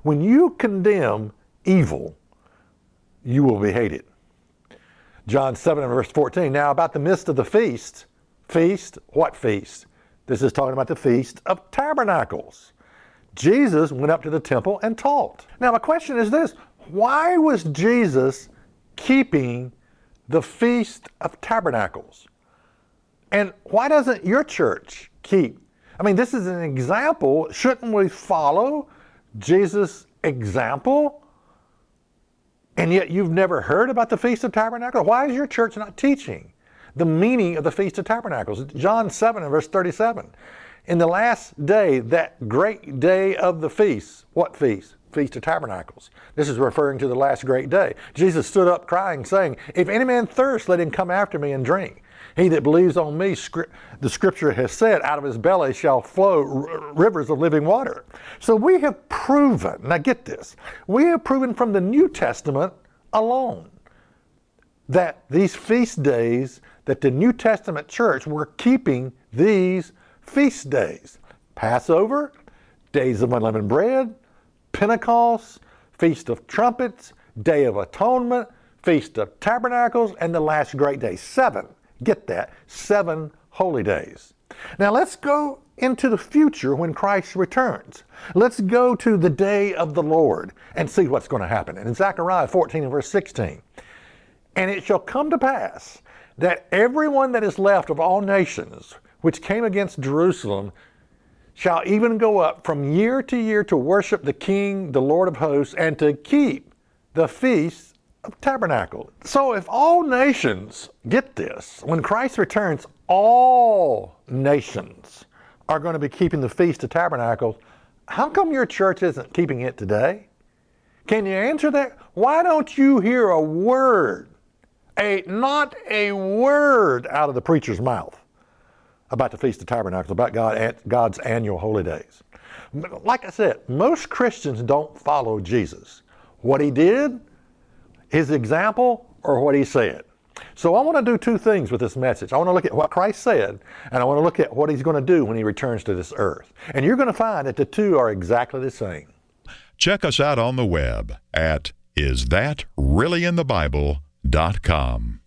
When you condemn evil, you will be hated. John 7 and verse 14. Now about the midst of the feast. Feast? What feast? This is talking about the Feast of Tabernacles. Jesus went up to the temple and taught. Now my question is this. Why was Jesus keeping the Feast of Tabernacles? And why doesn't your church keep? I mean, this is an example. Shouldn't we follow Jesus' example? And yet you've never heard about the Feast of Tabernacles? Why is your church not teaching the meaning of the Feast of Tabernacles? John 7 and verse 37. In the last day, that great day of the feast. What feast? Feast of Tabernacles. This is referring to the last great day. Jesus stood up crying, saying, if any man thirst, let him come after me and drink. He that believes on me, the scripture has said, out of his belly shall flow rivers of living water. So we have proven, now get this, we have proven from the New Testament alone that these feast days, that the New Testament church were keeping these feast days. Passover, Days of Unleavened Bread, Pentecost, Feast of Trumpets, Day of Atonement, Feast of Tabernacles, and the last great day. 7. Get that, 7 holy days. Now let's go into the future when Christ returns. Let's go to the day of the Lord and see what's going to happen. And in Zechariah 14 and verse 16, and it shall come to pass that everyone that is left of all nations which came against Jerusalem shall even go up from year to year to worship the King, the Lord of hosts, and to keep the Feast of Tabernacles. So if all nations, get this, when Christ returns, all nations are going to be keeping the Feast of Tabernacles. How come your church isn't keeping it today? Can you answer that? Why don't you hear a word, not a word out of the preacher's mouth about the Feast of Tabernacles, about God's annual holy days? Like I said, most Christians don't follow Jesus. What he did, his example, or what he said. So I want to do two things with this message. I want to look at what Christ said, and I want to look at what he's going to do when he returns to this earth. And you're going to find that the two are exactly the same. Check us out on the web at isthatreallyinthebible.com.